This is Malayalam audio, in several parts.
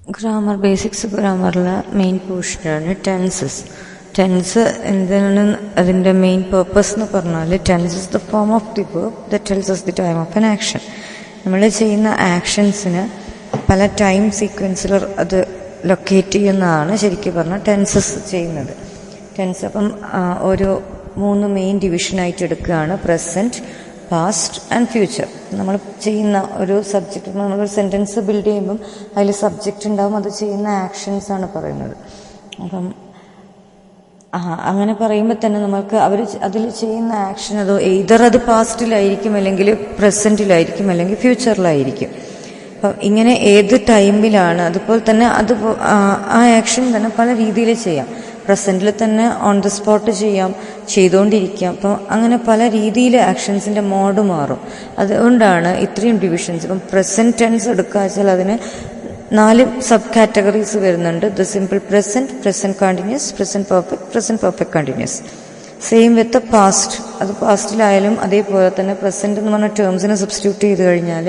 ഗ്രാമർ ബേസിക്സ് ഗ്രാമറിലെ മെയിൻ പോർഷനാണ് ടെൻസസ്. ടെൻസ് എന്താണ് അതിൻ്റെ മെയിൻ പർപ്പസ് എന്ന് പറഞ്ഞാൽ tense is the form of the verb that tells us the time of an action. നമ്മൾ ചെയ്യുന്ന ആക്ഷൻസിന് പല ടൈം സീക്വൻസിൽ അത് ലൊക്കേറ്റ് ചെയ്യുന്നതാണ് ശരിക്കും പറഞ്ഞാൽ ടെൻസസ് ചെയ്യുന്നത്. ടെൻസ് അപ്പം ഒരു 3 മെയിൻ ഡിവിഷനായിട്ട് എടുക്കുകയാണ്: പ്രസൻറ്റ്, പാസ്റ്റ് ആൻഡ് ഫ്യൂച്ചർ. നമ്മൾ ചെയ്യുന്ന ഒരു സബ്ജക്റ്റ്, നമ്മളൊരു സെൻറ്റൻസ് ബിൽഡ് ചെയ്യുമ്പം അതിൽ സബ്ജക്റ്റ് ഉണ്ടാവും, അത് ചെയ്യുന്ന ആക്ഷൻസാണ് പറയുന്നത്. അപ്പം അങ്ങനെ പറയുമ്പോൾ തന്നെ നമ്മൾക്ക് അവർ അതിൽ ചെയ്യുന്ന ആക്ഷൻ അതോ എയ്തർ അത് പാസ്റ്റിലായിരിക്കും, അല്ലെങ്കിൽ പ്രസൻറ്റിലായിരിക്കും, അല്ലെങ്കിൽ ഫ്യൂച്ചറിലായിരിക്കും. അപ്പം ഇങ്ങനെ ഏത് ടൈമിലാണ്, അതുപോലെ തന്നെ അത് ആ ആക്ഷൻ തന്നെ പല രീതിയിൽ ചെയ്യാം. പ്രസൻറ്റിൽ തന്നെ ഓൺ ദ സ്പോട്ട് ചെയ്യാം, ചെയ്തുകൊണ്ടിരിക്കാം. അപ്പം അങ്ങനെ പല രീതിയിൽ ആക്ഷൻസിൻ്റെ മോഡ് മാറും. അതുകൊണ്ടാണ് ഇത്രയും ഡിവിഷൻസ്. ഇപ്പം പ്രസൻറ്റ് ടെൻസ് എടുക്കുക വെച്ചാൽ അതിന് 4 സബ് കാറ്റഗറീസ് വരുന്നുണ്ട്: the simple present, present continuous, present perfect, present perfect continuous. Same with past. അത് പാസ്റ്റിലായാലും അതേപോലെ തന്നെ പ്രസൻറ്റ് എന്ന് പറഞ്ഞ ടേംസിനെ സബ്സ്റ്റിറ്റ്യൂട്ട് ചെയ്ത് കഴിഞ്ഞാൽ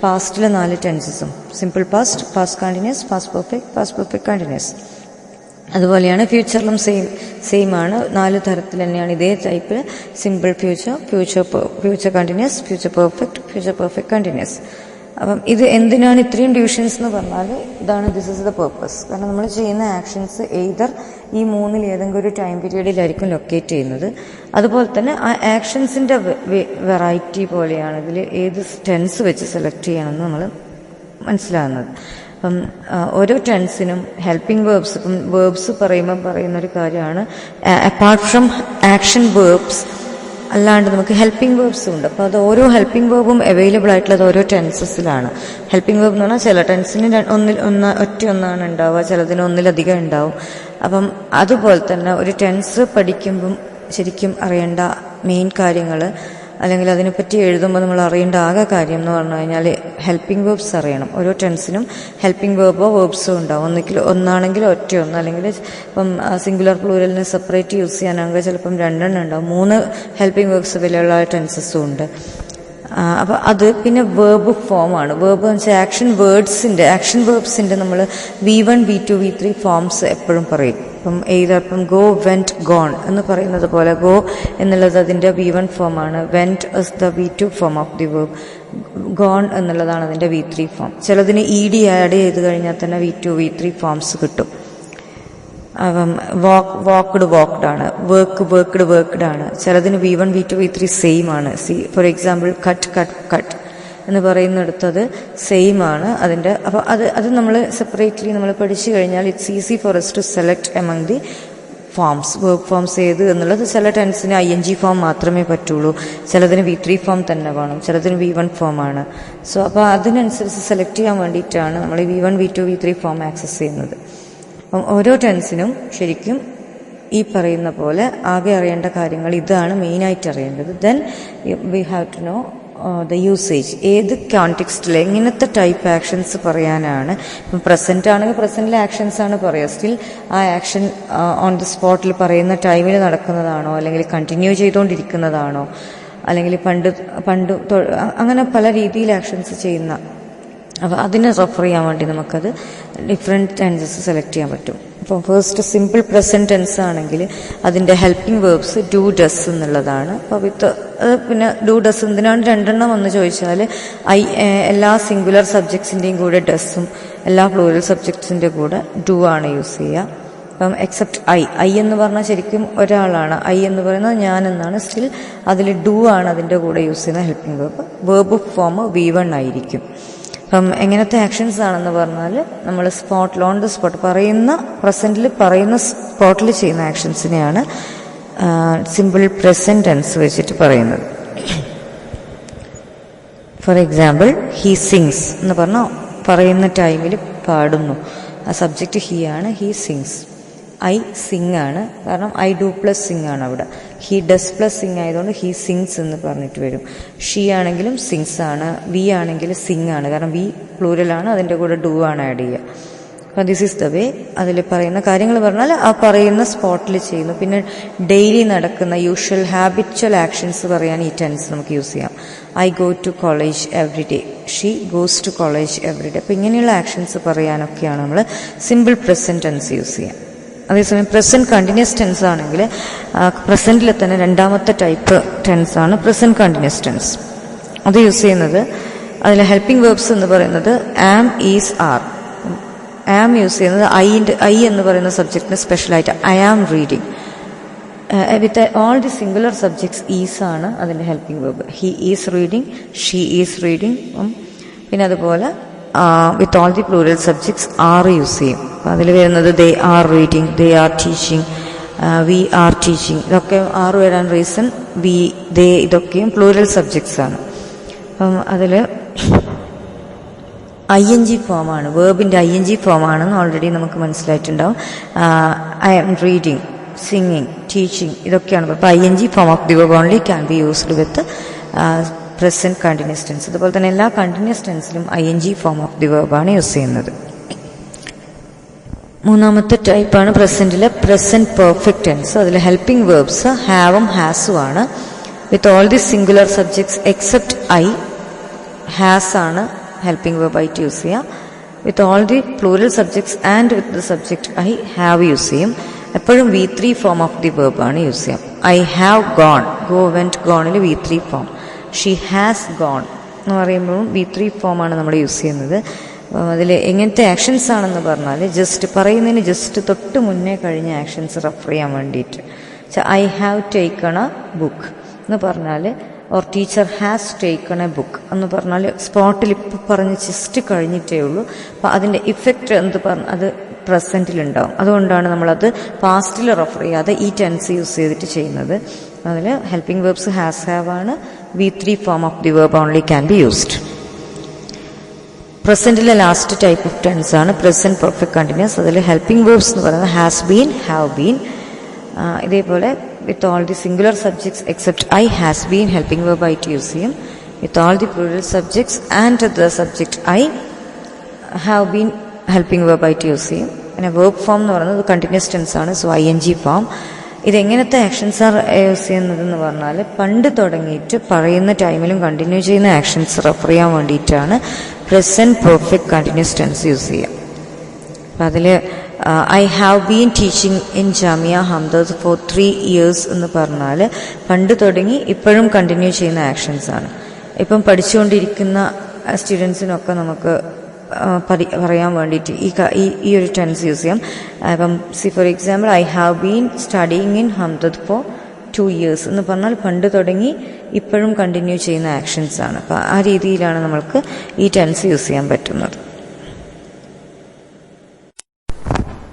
പാസ്റ്റിലെ 4 ടെൻസസും: simple past, past continuous, past perfect, past perfect continuous. അതുപോലെയാണ് ഫ്യൂച്ചറിലും സെയിം ആണ്. 4 തരത്തിൽ തന്നെയാണ് ഇതേ ടൈപ്പിൽ: simple future, future continuous, future perfect continuous. അപ്പം ഇത് എന്തിനാണ് ഇത്രയും ഡിവിഷൻസ് എന്ന് പറഞ്ഞാൽ ഇതാണ്, ദിസ് ഇസ് ദ പർപ്പസ്. കാരണം നമ്മൾ ചെയ്യുന്ന ആക്ഷൻസ് എയ്തർ ഈ 3-ൽ ഏതെങ്കിലും ഒരു ടൈം പീരീഡിലായിരിക്കും ലൊക്കേറ്റ് ചെയ്യുന്നത്. അതുപോലെ തന്നെ ആ ആക്ഷൻസിൻ്റെ വെറൈറ്റി പോലെയാണ് ഇതിൽ ഏത് ടെൻസ് വെച്ച് സെലക്ട് ചെയ്യണമെന്ന് നമ്മൾ മനസ്സിലാകുന്നത്. അപ്പം ഓരോ ടെൻസിനും ഹെൽപ്പിംഗ് വേർബ്സ്, ഇപ്പം വേർബ്സ് പറയുന്നൊരു കാര്യമാണ്. അപ്പാർട്ട് ഫ്രം ആക്ഷൻ വേർബ്സ് അല്ലാണ്ട് നമുക്ക് ഹെൽപ്പിംഗ് വേർബ്സും ഉണ്ട്. അപ്പോൾ അത് ഓരോ ഹെൽപ്പിംഗ് വേർബും അവൈലബിൾ ആയിട്ടുള്ളത് ഓരോ ടെൻസസിലാണ്. ഹെൽപ്പിംഗ് വേർബ് എന്ന് പറഞ്ഞാൽ ചില ടെൻസിന് ഒന്നാണ് ഉണ്ടാവുക, ചിലതിന് ഒന്നിലധികം ഉണ്ടാവും. അപ്പം അതുപോലെ തന്നെ ഒരു ടെൻസ് പഠിക്കുമ്പം ശരിക്കും അറിയേണ്ട മെയിൻ കാര്യങ്ങൾ, അല്ലെങ്കിൽ അതിനെപ്പറ്റി എഴുതുമ്പോൾ നമ്മൾ അറിയേണ്ട ആകെ കാര്യം എന്ന് പറഞ്ഞു കഴിഞ്ഞാൽ ഹെൽപ്പിംഗ് വേർബ്സ് അറിയണം. ഓരോ ടെൻസിനും ഹെൽപ്പിംഗ് വേർബോ വേർബ്സോ ഉണ്ടാവും. ഒന്നാണെങ്കിൽ ഒറ്റയൊന്ന്, അല്ലെങ്കിൽ ഇപ്പം സിംഗുലർ പ്ലൂരലിനെ സെപ്പറേറ്റ് യൂസ് ചെയ്യാനാണെങ്കിൽ ചിലപ്പം 2 ഉണ്ടാവും. 3 ഹെൽപ്പിംഗ് വേർബ്സ് വിലയുള്ള ടെൻസസും ഉണ്ട്. അപ്പോൾ അത് പിന്നെ വേർബ് ഫോമാണ്. വേർബ് എന്ന് വെച്ചാൽ ആക്ഷൻ വേർബ്സിൻ്റെ നമ്മൾ V1, V2, V3 ഫോംസ് എപ്പോഴും പറയും. ഇപ്പം ഗോ, വെൻറ്റ്, ഗോൺ എന്ന് പറയുന്നത് പോലെ ഗോ എന്നുള്ളത് അതിൻ്റെ V1 ഫോമാണ്. Went is the V2 form of the verb. Gone എന്നുള്ളതാണ് അതിൻ്റെ V3 ഫോം. ചിലതിന് ED ആഡ് ചെയ്ത് കഴിഞ്ഞാൽ തന്നെ V2, V3 ഫോംസ് കിട്ടും. അപ്പം വാക്ക്ഡ് ആണ്, വർക്ക്ഡ് ആണ്. ചിലതിന് V1, V2, V3 സെയിം ആണ്. ഫോർ എക്സാമ്പിൾ കട്ട് എന്ന് പറയുന്നിടത്തത് സെയിം ആണ് അതിൻ്റെ. അപ്പോൾ അത് നമ്മൾ സെപ്പറേറ്റ്ലി നമ്മൾ പഠിച്ചു കഴിഞ്ഞാൽ it's easy for us to select among the forms, verb forms ഏത് എന്നുള്ളത്. ചില ടെൻസിന് ING ഫോം മാത്രമേ പറ്റുള്ളൂ, ചിലതിന് V3 ഫോം തന്നെ വേണം, ചിലതിന് V1 ഫോമാണ്. സോ അപ്പോൾ അതിനനുസരിച്ച് സെലക്ട് ചെയ്യാൻ വേണ്ടിയിട്ടാണ് നമ്മൾ V1, V2, V3 form access ചെയ്യുന്നത്. അപ്പം ഓരോ ടെൻസിനും ശരിക്കും ഈ പറയുന്ന പോലെ ആകെ അറിയേണ്ട കാര്യങ്ങൾ ഇതാണ് മെയിനായിട്ട് അറിയേണ്ടത്. Then we have to know the usage. ഏത് കോണ്ടെക്സ്റ്റിൽ എങ്ങനത്തെ ടൈപ്പ് ആക്ഷൻസ് പറയാനാണ്. ഇപ്പം പ്രസൻറ്റ് ആണെങ്കിൽ പ്രസൻറ്റിലെ ആക്ഷൻസ് ആണ് പറയുക. സ്റ്റിൽ ആ ആക്ഷൻ ഓൺ ദി സ്പോട്ടിൽ പറയുന്ന ടൈമിൽ നടക്കുന്നതാണോ, അല്ലെങ്കിൽ കണ്ടിന്യൂ ചെയ്തുകൊണ്ടിരിക്കുന്നതാണോ, അല്ലെങ്കിൽ പണ്ട് അങ്ങനെ പല രീതിയിൽ ആക്ഷൻസ് ചെയ്യുന്ന. അപ്പോൾ അതിനെ റെഫർ ചെയ്യാൻ വേണ്ടി നമുക്കത് ഡിഫറെൻറ്റ് ടെൻസസ് സെലക്ട് ചെയ്യാൻ പറ്റും. അപ്പം ഫസ്റ്റ് സിമ്പിൾ പ്രസൻറ്റ് ടെൻസ് ആണെങ്കിൽ അതിൻ്റെ ഹെൽപ്പിംഗ് വേർബ്സ് ഡു, ഡസ് എന്നുള്ളതാണ്. അപ്പോൾ പിന്നെ ഡു, ഡസ് എന്തിനാണ് 2 എന്ന് ചോദിച്ചാൽ എല്ലാ സിംഗുലർ സബ്ജക്ട്സിൻ്റെയും കൂടെ ഡസ്സും എല്ലാ പ്ലൂറൽ സബ്ജക്ട്സിൻ്റെ കൂടെ ഡു ആണ് യൂസ് ചെയ്യുക. അപ്പം എക്സെപ്റ്റ് ഐ എന്ന് പറഞ്ഞാൽ ശരിക്കും ഒരാളാണ്. ഐ എന്ന് പറയുന്നത് ഞാൻ എന്നാണ്. സ്റ്റിൽ അതിൽ ഡു ആണ് അതിൻ്റെ കൂടെ യൂസ് ചെയ്യുന്ന helping verb. Verb form V1 ആയിരിക്കും. അപ്പം എങ്ങനത്തെ ആക്ഷൻസ് ആണെന്ന് പറഞ്ഞാൽ നമ്മൾ സ്പോട്ടിൽ ഓൺ ദ സ്പോട്ട് പ്രസൻറ്റിൽ പറയുന്ന സ്പോട്ടിൽ ചെയ്യുന്ന ആക്ഷൻസിനെയാണ് സിമ്പിൾ പ്രസൻറ്റ് ടെൻസ് വെച്ചിട്ട് പറയുന്നത്. ഫോർ എക്സാമ്പിൾ ഹീ സിങ്സ് എന്ന് പറഞ്ഞാൽ പറയുന്ന ടൈമിൽ പാടുന്നു. ആ സബ്ജക്റ്റ് ഹീ ആണ്, ഹീ സിങ്സ്. ഐ സിങ് ആണ്, കാരണം ഐ ഡു പ്ലസ് സിങ് ആണ് അവിടെ. ഹീ ഡസ് പ്ലസ് സിങ് ആയതുകൊണ്ട് ഹീ സിങ്സ് എന്ന് പറഞ്ഞിട്ട് വരും. ഷീ ആണെങ്കിലും സിങ്സ് ആണ്. വി ആണെങ്കിൽ സിങ് ആണ്, കാരണം വി പ്ലൂരലാണ്, അതിൻ്റെ കൂടെ ഡു ആണ് ആഡ് ചെയ്യുക. അപ്പം ദിസ് ഈസ് ദ വേ. അതിൽ പറയുന്ന കാര്യങ്ങൾ പറഞ്ഞാൽ ആ പറയുന്ന സ്പോട്ടിൽ ചെയ്യുന്നു. പിന്നെ ഡെയിലി നടക്കുന്ന യൂഷ്വൽ ഹാബിച്വൽ ആക്ഷൻസ് പറയാൻ ഈ ടെൻസ് നമുക്ക് യൂസ് ചെയ്യാം. I go to college every day, she goes to college every day. അപ്പം ഇങ്ങനെയുള്ള ആക്ഷൻസ് പറയാനൊക്കെയാണ് നമ്മൾ സിമ്പിൾ പ്രസൻറ്റ് ടെൻസ് യൂസ് ചെയ്യാം. അതേസമയം പ്രസൻറ്റ് കണ്ടിന്യൂസ് ടെൻസ് ആണെങ്കിൽ പ്രസൻറ്റിൽ തന്നെ രണ്ടാമത്തെ ടൈപ്പ് ടെൻസ് ആണ് പ്രസൻറ്റ് കണ്ടിന്യൂസ് ടെൻസ്. അത് യൂസ് ചെയ്യുന്നത് അതിൽ ഹെൽപ്പിംഗ് വേർബ്സ് എന്ന് പറയുന്നത് am, is, are. Am use ചെയ്യുന്നത് ഐ എന്ന് പറയുന്ന സബ്ജക്റ്റിന് സ്പെഷ്യലായിട്ട് I am reading. With all the singular subjects is ആണ് അതിൻ്റെ helping verb. He is reading, she is reading. പിന്നെ അതുപോലെ with all the plural subjects are use ചെയ്യും. അപ്പം അതിൽ വരുന്നത് they are reading, they are teaching, we are teaching. ഇതൊക്കെ ആർ വരാൻ റീസൺ വി, ദേ ഇതൊക്കെയും പ്ലൂറൽ സബ്ജക്ട്സ് ആണ്. അപ്പം അതിൽ ING ഫോമാണ്, വേർബിൻ്റെ ING ഫോമാണെന്ന് ഓൾറെഡി നമുക്ക് മനസ്സിലായിട്ടുണ്ടാവും. I am reading, singing, teaching ഇതൊക്കെയാണ്. അപ്പോൾ ING form of the verb only can be used with present continuous tense. അതുപോലെ തന്നെ എല്ലാ കണ്ടിന്യൂസ് ടെൻസിലും ING ഫോം ഓഫ് ദി വേർബാണ് യൂസ് ചെയ്യുന്നത്. മൂന്നാമത്തെ ടൈപ്പാണ് പ്രസൻറ്റിലെ പ്രസൻറ്റ് പെർഫെക്റ്റ് ടെൻസ്. അതിൽ ഹെൽപ്പിംഗ് വേർബ്സ് ഹാവും ഹാസും ആണ്. With all the singular subjects except I, has ആണ് ഹെൽപ്പിംഗ് വേർബ് ആയിട്ട് യൂസ് ചെയ്യാം. With all the plural subjects and with the subject I have use ചെയ്യും. എപ്പോഴും V3 form of the verb ആണ് യൂസ് ചെയ്യാം. I have gone, go, went, ഗോണിൽ V3 form. She has gone എന്ന് പറയുമ്പോഴും V3 ഫോമാണ് നമ്മൾ യൂസ് ചെയ്യുന്നത്. അതിൽ എങ്ങനത്തെ ആക്ഷൻസ് ആണെന്ന് പറഞ്ഞാൽ ജസ്റ്റ് പറയുന്നതിന് ജസ്റ്റ് തൊട്ട് മുന്നേ കഴിഞ്ഞ ആക്ഷൻസ് റെഫർ ചെയ്യാൻ വേണ്ടിയിട്ട്. I have taken A book എന്ന് പറഞ്ഞാൽ or teacher has taken A book എന്ന് പറഞ്ഞാൽ സ്പോട്ടിൽ ഇപ്പോൾ പറഞ്ഞ് ജസ്റ്റ് കഴിഞ്ഞിട്ടേ ഉള്ളൂ. അപ്പം അതിൻ്റെ ഇഫക്റ്റ് എന്ത് അത് പ്രസൻറ്റിലുണ്ടാവും. അതുകൊണ്ടാണ് നമ്മളത് പാസ്റ്റിൽ റെഫർ ചെയ്യാതെ ഈ ടെൻസ് യൂസ് ചെയ്തിട്ട് ചെയ്യുന്നത്. അതിൽ ഹെൽപ്പിംഗ് വേർബ്സ് ഹാസ്, ഹാവ് ആണ്. V3 form of the verb only can be used. പ്രസൻറ്റിലെ ലാസ്റ്റ് ടൈപ്പ് ഓഫ് ടെൻസ് ആണ് പ്രസൻറ്റ് പെർഫെക്റ്റ് കണ്ടിന്യൂസ്. അതിൽ ഹെൽപ്പിംഗ് വേർബ്സ് എന്ന് പറയുന്നത് ഹാസ് ബീൻ, ഹാവ് ബീൻ. ഇതേപോലെ with all the singular subjects except I has been helping verb ആയിട്ട് യൂസ് ചെയ്യും. with all the plural subjects and the subject I have been helping verb ആയിട്ട് യൂസ് ചെയ്യും. പിന്നെ verb form എന്ന് പറയുന്നത് കണ്ടിന്യൂസ് ടെൻസ് ആണ്. So ING form. ഇതെങ്ങനത്തെ ആക്ഷൻസ് ആണ് യൂസ് ചെയ്യുന്നതെന്ന് പറഞ്ഞാൽ പണ്ട് തുടങ്ങിയിട്ട് പറയുന്ന ടൈമിലും കണ്ടിന്യൂ ചെയ്യുന്ന ആക്ഷൻസ് റെഫർ ചെയ്യാൻ വേണ്ടിയിട്ടാണ് present perfect continuous tense use ചെയ്യുക. അപ്പം അതിൽ I have been teaching in Jamia Hamdard for 3 years എന്ന് പറഞ്ഞാൽ പണ്ട് തുടങ്ങി ഇപ്പോഴും കണ്ടിന്യൂ ചെയ്യുന്ന ആക്ഷൻസ് ആണ്. ഇപ്പം പഠിച്ചുകൊണ്ടിരിക്കുന്ന സ്റ്റുഡൻസിനൊക്കെ നമുക്ക് പറയാൻ വേണ്ടിയിട്ട് ഈ ഒരു ടെൻസ് യൂസ് ചെയ്യാം. ഇപ്പം for example I have been studying in Hamdard for 2 years എന്ന് പറഞ്ഞാൽ പണ്ട് തുടങ്ങി ഇപ്പോഴും കണ്ടിന്യൂ ചെയ്യുന്ന ആക്ഷൻസ് ആണ്. അപ്പം ആ രീതിയിലാണ് നമ്മൾക്ക് ഈ ടെൻസ് യൂസ് ചെയ്യാൻ പറ്റുന്നത്.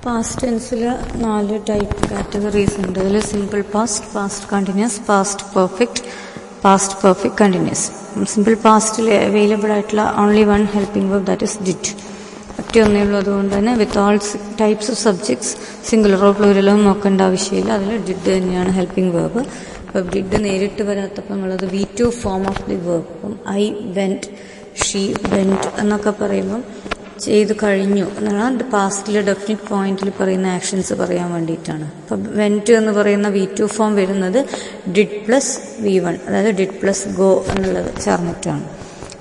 പാസ്റ്റ് ടെൻസിൽ 4 ടൈപ്പ് കാറ്റഗറീസ് ഉണ്ട്. അതിൽ simple past, past continuous, past perfect continuous. Simple പാസ്റ്റിൽ അവൈലബിൾ ആയിട്ടുള്ള only one helping verb that is did. ഒറ്റ ഒന്നേ ഉള്ളൂ. അതുകൊണ്ട് തന്നെ with all types of subjects സിംഗുലറോ പ്ലൂരലോ നോക്കേണ്ട ആവശ്യമില്ല. അതിൽ ഡിഡ് തന്നെയാണ് ഹെൽപ്പിംഗ് വേർബ്. അപ്പോൾ ഡിഡ് നേരിട്ട് വരാത്തപ്പോൾ നമ്മളത് V2 form of the verb. അപ്പം ഐ വെന്റ്, ഷീ വെന്റ് എന്നൊക്കെ പറയുമ്പം ചെയ്ത് കഴിഞ്ഞു എന്നാണ് പാസ്റ്റിൽ ഡെഫിനിറ്റ് പോയിന്റിൽ പറയുന്ന ആക്ഷൻസ് പറയാൻ വേണ്ടിയിട്ടാണ്. അപ്പം വെന്റ് എന്ന് പറയുന്ന V2 ഫോം വരുന്നത് ഡിഡ് പ്ലസ് V1, അതായത് ഡിഡ് പ്ലസ് ഗോ എന്നുള്ളത് ചേർന്നിട്ടാണ്.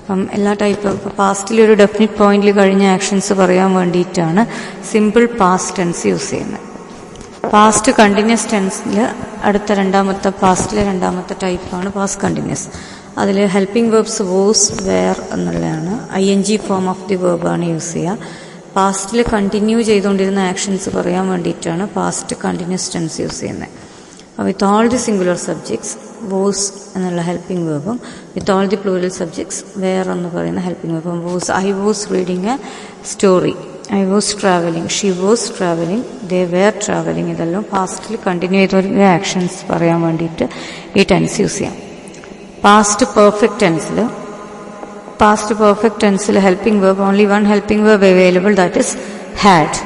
അപ്പം എല്ലാ ടൈപ്പ് പാസ്റ്റിൽ ഒരു ഡെഫിനിറ്റ് പോയിന്റിൽ കഴിഞ്ഞ ആക്ഷൻസ് പറയാൻ വേണ്ടിയിട്ടാണ് സിമ്പിൾ പാസ്റ്റ് ടെൻസ് യൂസ് ചെയ്യുന്നത്. പാസ്റ്റ് കണ്ടിന്യൂസ് ടെൻസിൽ പാസ്റ്റിലെ രണ്ടാമത്തെ ടൈപ്പാണ് പാസ്റ്റ് കണ്ടിന്യൂസ്. അതിൽ ഹെൽപ്പിംഗ് വേർബ്സ് വോസ്, വെയർ എന്നുള്ളതാണ്. ING ഫോം ഓഫ് ദി വേർബാണ് യൂസ് ചെയ്യുക. പാസ്റ്റിൽ കണ്ടിന്യൂ ചെയ്തുകൊണ്ടിരുന്ന ആക്ഷൻസ് പറയാൻ വേണ്ടിയിട്ടാണ് പാസ്റ്റ് കണ്ടിന്യൂസ് ടെൻസ് യൂസ് ചെയ്യുന്നത്. With all the singular subjects was എന്നുള്ള ഹെൽപ്പിംഗ് വേർബും with all the plural subjects were എന്ന് പറയുന്ന ഹെൽപ്പിംഗ് വേർബും. Was, I was reading a story, I was travelling, she was travelling, they were travelling. ഇതെല്ലാം പാസ്റ്റിൽ കണ്ടിന്യൂ ചെയ്തുകൊണ്ടിരുന്ന ആക്ഷൻസ് പറയാൻ വേണ്ടിയിട്ട് ഈ ടെൻസ് യൂസ് ചെയ്യാം. പാസ്റ്റ് പെർഫെക്റ്റ് ടെൻസിൽ helping verb only one helping verb available that is had.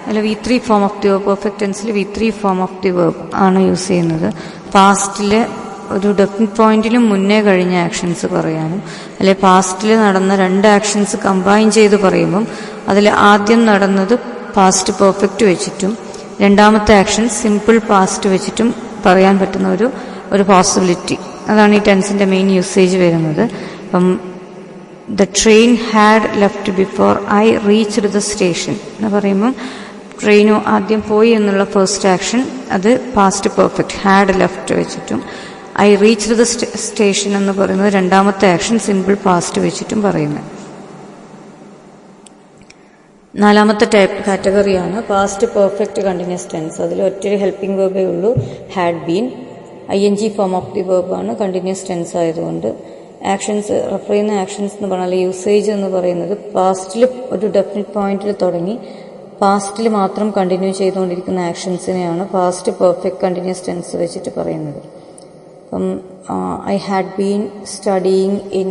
അല്ല V3 form of the verb. Perfect ടെൻസിൽ V3 form of the verb ആണ് യൂസ് ചെയ്യുന്നത്. പാസ്റ്റിൽ ഒരു ഡെഫിനിറ്റ് പോയിന്റിലും മുന്നേ കഴിഞ്ഞ ആക്ഷൻസ് പറയാനും, അല്ലെ പാസ്റ്റിൽ നടന്ന 2 ആക്ഷൻസ് കമ്പൈൻ ചെയ്ത് പറയുമ്പം അതിൽ ആദ്യം നടന്നത് പാസ്റ്റ് പെർഫെക്റ്റ് വെച്ചിട്ടും രണ്ടാമത്തെ ആക്ഷൻ സിമ്പിൾ പാസ്റ്റ് വെച്ചിട്ടും പറയാൻ പറ്റുന്ന ഒരു പോസിബിലിറ്റി. അതാണ് ഈ ടെൻസിന്റെ മെയിൻ യൂസേജ് വരുന്നത്. അപ്പം the train had left before I reached the station എന്ന് പറയുമ്പം ട്രെയിനു ആദ്യം പോയി എന്നുള്ള ഫസ്റ്റ് ആക്ഷൻ അത് പാസ്റ്റ് പെർഫെക്റ്റ് ഹാഡ് ലെഫ്റ്റ് വെച്ചിട്ടും, ഐ റീച്ച്ഡ് ദ സ്റ്റേഷൻ എന്ന് പറയുന്നത് രണ്ടാമത്തെ ആക്ഷൻ സിമ്പിൾ പാസ്റ്റ് വെച്ചിട്ടും പറയുന്നത്. 4ാമത്തെ കാറ്റഗറിയാണ് പാസ്റ്റ് പെർഫെക്റ്റ് കണ്ടിന്യൂസ് ടെൻസ്. അതിൽ ഒറ്റൊരു ഹെൽപ്പിംഗ് വേർബേ ഉള്ളൂ, had been. ING form of the വേർബാണ് കണ്ടിന്യൂസ് ടെൻസ് ആയതുകൊണ്ട്. ആക്ഷൻസ് റെഫർ ചെയ്യുന്ന ആക്ഷൻസ് എന്ന് പറഞ്ഞാൽ യൂസേജ് എന്ന് പറയുന്നത് പാസ്റ്റിൽ ഒരു ഡെഫിനിറ്റ് പോയിന്റിൽ തുടങ്ങി പാസ്റ്റിൽ മാത്രം കണ്ടിന്യൂ ചെയ്തുകൊണ്ടിരിക്കുന്ന ആക്ഷൻസിനെയാണ് പാസ്റ്റ് പെർഫെക്റ്റ് കണ്ടിന്യൂസ് ടെൻസ് വെച്ചിട്ട് പറയുന്നത്. അപ്പം I had been studying in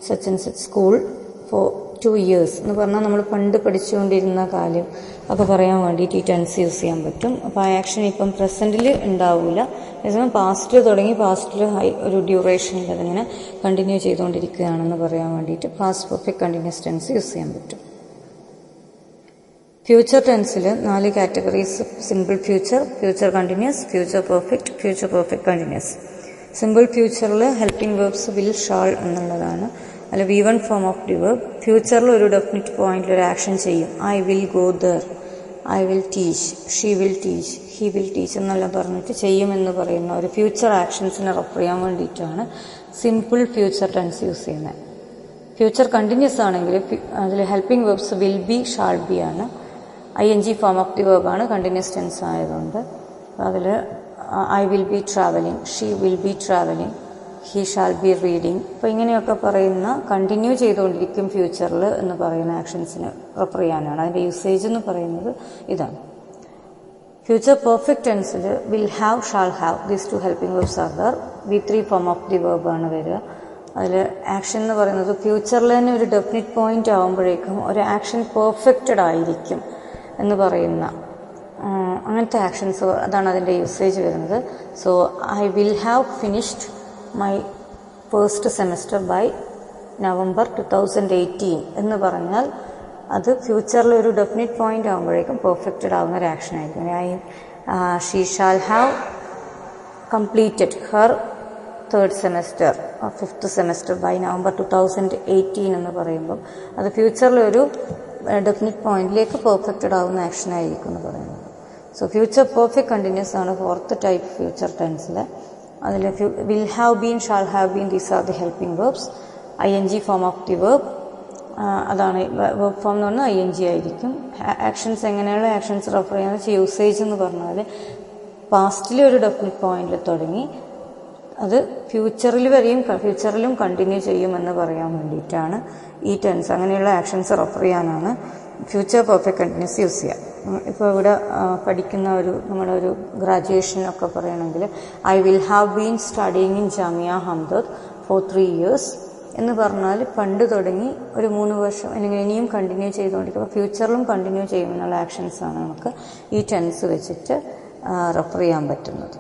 such and such school for 2 years എന്ന് പറഞ്ഞാൽ നമ്മൾ പണ്ട് പഠിച്ചുകൊണ്ടിരുന്ന കാര്യം ഒക്കെ പറയാൻ വേണ്ടിയിട്ട് ഈ ടെൻസ് യൂസ് ചെയ്യാൻ പറ്റും. അപ്പോൾ ആ ആക്ഷൻ ഇപ്പം പ്രസൻറ്റിൽ ഉണ്ടാവില്ല, അതേസമയം പാസ്റ്റിൽ തുടങ്ങി പാസ്റ്റിൽ ഒരു ഡ്യൂറേഷനിൽ അതിങ്ങനെ കണ്ടിന്യൂ ചെയ്തുകൊണ്ടിരിക്കുകയാണെന്ന് പറയാൻ വേണ്ടിയിട്ട് past perfect continuous tense use ചെയ്യാൻ പറ്റും. ഫ്യൂച്ചർ ടെൻസിൽ 4 കാറ്റഗറീസ്: simple future, future continuous, future perfect continuous. Simple ഫ്യൂച്ചറിൽ ഹെൽപ്പിംഗ് വേർബ്സ് വിൽ, ഷാൾ എന്നുള്ളതാണ്. അല്ല V1 form of the verb. ഫ്യൂച്ചറിൽ ഒരു ഡെഫിനിറ്റ് പോയിന്റിൽ ഒരു ആക്ഷൻ ചെയ്യും. I will go there, I will teach, she will teach, he will teach എന്നെല്ലാം പറഞ്ഞിട്ട് ചെയ്യുമെന്ന് പറയുന്ന ഒരു ഫ്യൂച്ചർ ആക്ഷൻസിനെ റെഫർ ചെയ്യാൻ വേണ്ടിയിട്ടാണ് സിമ്പിൾ ഫ്യൂച്ചർ ടെൻസ് യൂസ് ചെയ്യുന്നത്. ഫ്യൂച്ചർ കണ്ടിന്യൂസ് ആണെങ്കിൽ അതിൽ helping verbs will be, shall be ആണ്. ING ഫോം ഓഫ് ദി വേർബാണ് കണ്ടിന്യൂസ് ടെൻസ് ആയതുകൊണ്ട്. അതിൽ I will be travelling, she will be travelling, he shall be reading. അപ്പോൾ ഇങ്ങനെയൊക്കെ പറയുന്ന കണ്ടിന്യൂ ചെയ്തുകൊണ്ടിരിക്കും ഫ്യൂച്ചറിൽ എന്ന് പറയുന്ന ആക്ഷൻസിന് റെഫർ ചെയ്യാനാണ്. അതിൻ്റെ യൂസേജ് എന്ന് പറയുന്നത് ഇതാണ്. ഫ്യൂച്ചർ പെർഫെക്റ്റ് ടെൻസിൽ will have, shall have, these 2 helping verbs are there. V3 form of the വേർബാണ് വരിക. അതിൽ ആക്ഷൻ എന്ന് പറയുന്നത് ഫ്യൂച്ചറിൽ തന്നെ ഒരു ഡെഫിനിറ്റ് പോയിന്റ് ആകുമ്പോഴേക്കും ഒരു ആക്ഷൻ പെർഫെക്റ്റഡ് ആയിരിക്കും എന്ന് പറയുന്ന അങ്ങനത്തെ ആക്ഷൻസ്, അതാണ് അതിൻ്റെ യൂസേജ് വരുന്നത്. So I will have finished my first semester by November 2018 എന്ന് പറഞ്ഞാൽ അത് ഫ്യൂച്ചറിൽ ഒരു ഡെഫിനിറ്റ് പോയിന്റ് ആകുമ്പോഴേക്കും പെർഫെക്റ്റഡ് ആവുന്ന ഒരു ആക്ഷൻ ആയിരിക്കും. She shall have completed her 3rd semester, 5th semester by November 2018 എന്ന് പറയുമ്പം അത് ഫ്യൂച്ചറിൽ ഒരു ഡെഫിനിറ്റ് പോയിന്റിലേക്ക് പെർഫെക്റ്റഡ് ആവുന്ന ആക്ഷൻ ആയിരിക്കും എന്ന് പറയുന്നത്. സോ ഫ്യൂച്ചർ പെർഫെക്റ്റ് കണ്ടിന്യൂസ് ആണ് 4th ടൈപ്പ് ഫ്യൂച്ചർ ടെൻസിൽ. അതിൽ will have been, shall have been, these are the helping verbs. ING form of the verb, അതാണ് വേർബ് ഫോം എന്ന് പറഞ്ഞാൽ ING ആയിരിക്കും. ആക്ഷൻസ് എങ്ങനെയുള്ള ആക്ഷൻസ് റെഫർ ചെയ്യാന്ന് വെച്ചാൽ യൂസേജ് എന്ന് പറഞ്ഞാൽ പാസ്റ്റിലെ ഒരു ഡെഫിനിറ്റ് പോയിന്റിൽ തുടങ്ങി അത് ഫ്യൂച്ചറിലും കണ്ടിന്യൂ ചെയ്യുമെന്ന് പറയാൻ വേണ്ടിയിട്ടാണ് ഈ ടെൻസ്. അങ്ങനെയുള്ള ആക്ഷൻസ് റെഫർ ചെയ്യാനാണ് ഫ്യൂച്ചർ പെർഫെക്റ്റ് കണ്ടിന്യൂസ് യൂസ് ചെയ്യുക. ഇപ്പോൾ ഇവിടെ പഠിക്കുന്ന നമ്മുടെ ഒരു ഗ്രാജുവേഷനൊക്കെ പറയണമെങ്കിൽ I will have been studying in Jamia Hamdard for 3 years എന്ന് പറഞ്ഞാൽ പണ്ട് തുടങ്ങി ഒരു 3 വർഷം അല്ലെങ്കിൽ ഇനിയും കണ്ടിന്യൂ ചെയ്തുകൊണ്ടിരിക്കും. അപ്പോൾ ഫ്യൂച്ചറിലും കണ്ടിന്യൂ ചെയ്യുമെന്നുള്ള ആക്ഷൻസാണ് നമുക്ക് ഈ ടെൻസ് വെച്ചിട്ട് റെഫർ ചെയ്യാൻ പറ്റുന്നത്.